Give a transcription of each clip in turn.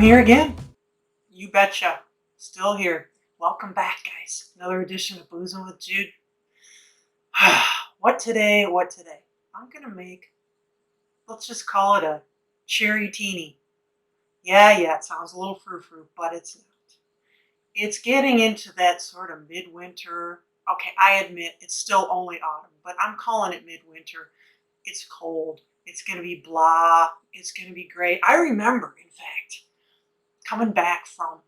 here again. You betcha. Still here. Welcome back, guys. Another edition of Boozing with Jude. What today? I'm going to make, let's just call it a cherry-tini. Yeah, it sounds a little frou-frou, but it's not. It's getting into that sort of midwinter. Okay, I admit it's still only autumn, but I'm calling it midwinter. It's cold. It's going to be blah. It's going to be great. I remember, in fact, coming back from,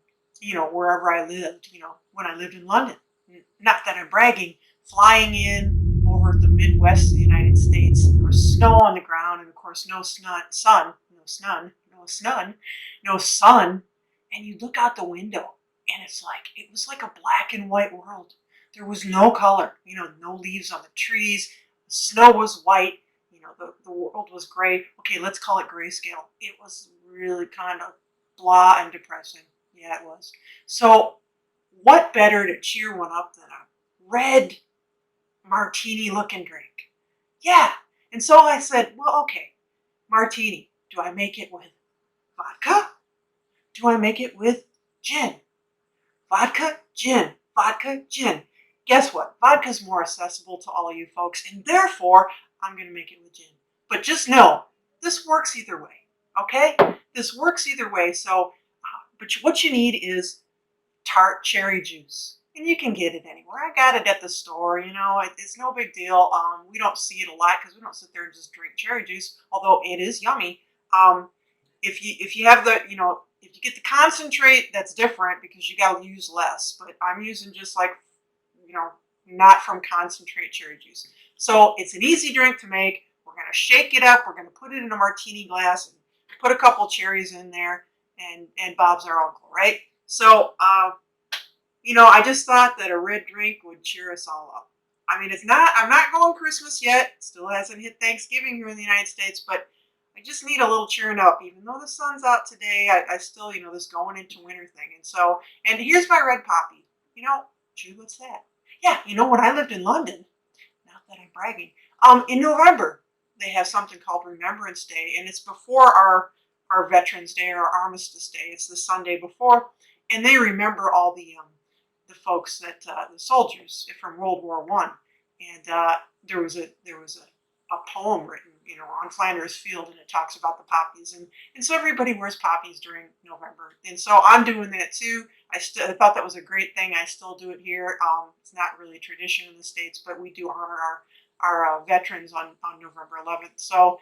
wherever I lived, when I lived in London. Not that I'm bragging, flying in over the Midwest of the United States. There was snow on the ground, and of course, no sun. And you look out the window, and it was like a black and white world. There was no color, no leaves on the trees. The snow was white. The world was gray. Okay, let's call it grayscale. It was really kind of blah and depressing. Yeah, it was. So what better to cheer one up than a red martini looking drink? Yeah. And so I said, well, okay, martini. Do I make it with vodka? Do I make it with gin? Vodka, gin, vodka, gin. Guess what? Vodka's more accessible to all you folks, and therefore I'm going to make it with gin. But just know, this works either way, okay? This works either way. So, but what you need is tart cherry juice. And you can get it anywhere. I got it at the store, it's no big deal. We don't see it a lot because we don't sit there and just drink cherry juice, although it is yummy. If you have the, if you get the concentrate, that's different because you got to use less. But I'm using just like, not from concentrate cherry juice. So it's an easy drink to make. We're going to shake it up. We're going to put it in a martini glass and put a couple cherries in there, and Bob's our uncle, right? So, I just thought that a red drink would cheer us all up. I mean, I'm not going Christmas yet. It still hasn't hit Thanksgiving here in the United States, but I just need a little cheering up. Even though the sun's out today, I still, this going into winter thing. And here's my red poppy. Gee, what's that? Yeah, when I lived in London, not that I'm bragging, in November, they have something called Remembrance Day, and it's before our Veterans Day or Armistice Day. It's the Sunday before, and they remember all the folks that the soldiers from World War I. And there was a poem written, on Flanders Field, and it talks about the poppies, and so everybody wears poppies during November, and so I'm doing that too. I thought that was a great thing. I still do it here. It's not really a tradition in the States, but we do honor our veterans on November 11th. So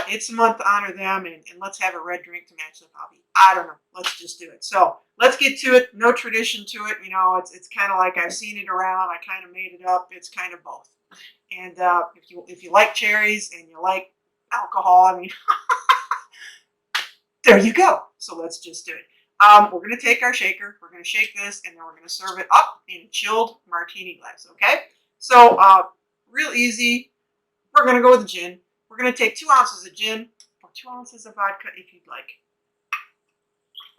it's a month to honor them, and let's have a red drink to match the poppy. I don't know. Let's just do it. So let's get to it. No tradition to it. It's kind of like I've seen it around. I kind of made it up. It's kind of both. And if you like cherries and you like alcohol, I mean, there you go. So let's just do it. We're going to take our shaker. We're going to shake this, and then we're going to serve it up in a chilled martini glass, okay? So real easy. We're going to go with the gin. We're going to take 2 ounces of gin or 2 ounces of vodka if you'd like.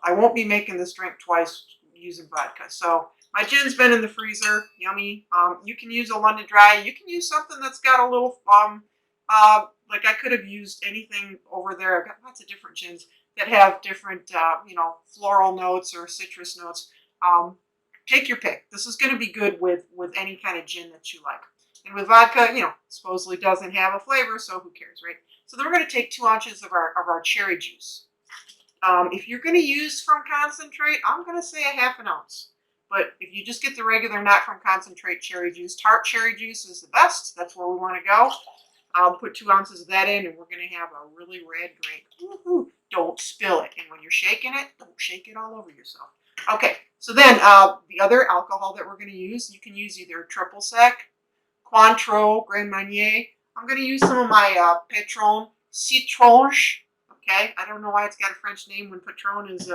I won't be making this drink twice using vodka. So my gin's been in the freezer. Yummy. You can use a London Dry. You can use something that's got a little, like I could have used anything over there. I've got lots of different gins that have different, floral notes or citrus notes. Take your pick. This is going to be good with any kind of gin that you like. And with vodka, supposedly doesn't have a flavor, so who cares, right? So then we're going to take 2 ounces of our cherry juice. If you're going to use from concentrate, I'm going to say a half an ounce. But if you just get the regular, not from concentrate cherry juice, tart cherry juice is the best. That's where we want to go. I'll put 2 ounces of that in, and we're going to have a really red drink. Woo-hoo. Don't spill it. And when you're shaking it, don't shake it all over yourself. Okay, so then the other alcohol that we're going to use, you can use either triple sec, Cointreau, Grand Marnier. I'm going to use some of my Patron Citronche. Okay, I don't know why it's got a French name when Patron is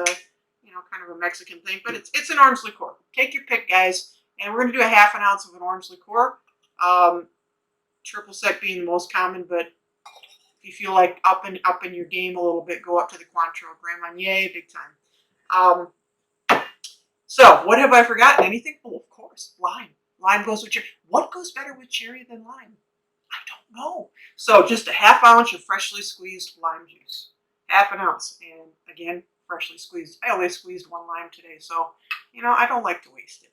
kind of a Mexican thing, but it's an orange liqueur. Take your pick, guys. And we're going to do a half an ounce of an orange liqueur. Triple sec being the most common, but if you feel like up in your game a little bit, go up to the Cointreau, Grand Marnier, big time. So what have I forgotten? Anything? Oh, of course, lime. Lime goes with cherry. What goes better with cherry than lime? I don't know. So just a half ounce of freshly squeezed lime juice. Half an ounce. And again, freshly squeezed. I only squeezed 1 lime today, so you know I don't like to waste it.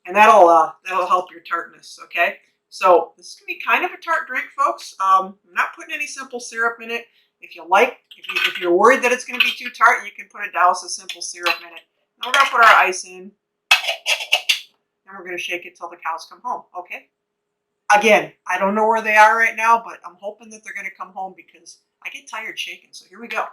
And that'll help your tartness. Okay, so this is gonna be kind of a tart drink, folks. I'm not putting any simple syrup in it. If you like, if you're worried that it's gonna be too tart, you can put a douse of simple syrup in it. Now we're gonna put our ice in, and we're gonna shake it till the cows come home. Okay. Again, I don't know where they are right now, but I'm hoping that they're gonna come home because I get tired shaking. So here we go.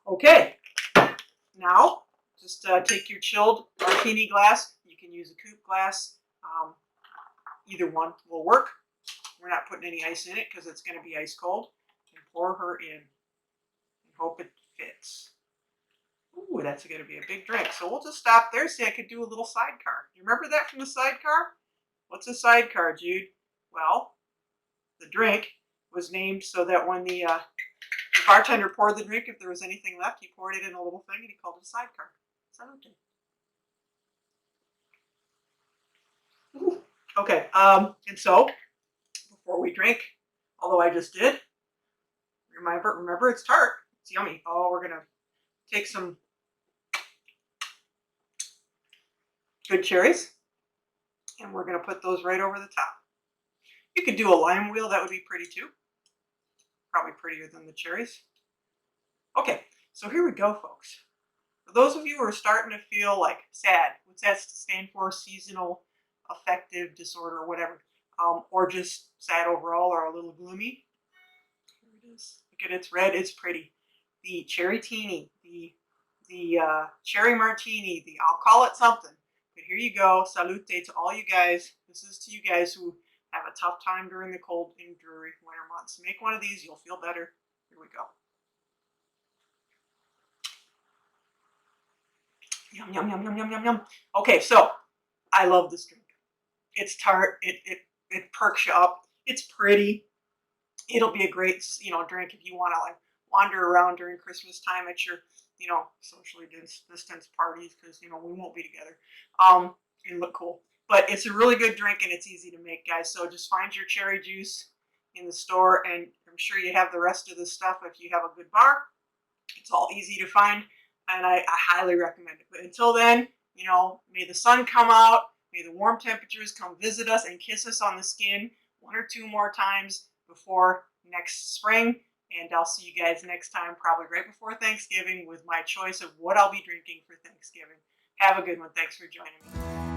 Okay, now just take your chilled martini glass. You can use a coupe glass. Either one will work. We're not putting any ice in it because it's going to be ice cold. And pour her in and hope it fits. Ooh, that's going to be a big drink. So we'll just stop there. See, I could do a little sidecar. You remember that from the sidecar? What's a sidecar, Jude? Well, the drink was named so that when the bartender poured the drink, if there was anything left, he poured it in a little thing and he called it a sidecar. Salute. Okay, and so before we drink, although I just did, remember it's tart. It's yummy. Oh, we're gonna take some good cherries and we're gonna put those right over the top. You could do a lime wheel, that would be pretty too. Probably prettier than the cherries. Okay, so here we go, folks. For those of you who are starting to feel like sad, what's that stand for? Seasonal affective disorder or whatever, or just sad overall or a little gloomy. Here it is. Look at it, it's red, it's pretty. The Cherry-tini, the cherry martini, I'll call it something. But here you go. Salute to all you guys. This is to you guys who have a tough time during the cold and dreary winter months. Make one of these, you'll feel better. Here we go. Yum, yum, yum, yum, yum, yum, yum. Okay, so I love this drink. It's tart. It perks you up. It's pretty. It'll be a great, drink if you want to like wander around during Christmas time at your, socially distance parties because, we won't be together. And look cool. But it's a really good drink and it's easy to make, guys. So just find your cherry juice in the store and I'm sure you have the rest of the stuff if you have a good bar. It's all easy to find and I highly recommend it. But until then, may the sun come out, may the warm temperatures come visit us and kiss us on the skin 1 or 2 more times before next spring. And I'll see you guys next time, probably right before Thanksgiving with my choice of what I'll be drinking for Thanksgiving. Have a good one. Thanks for joining me.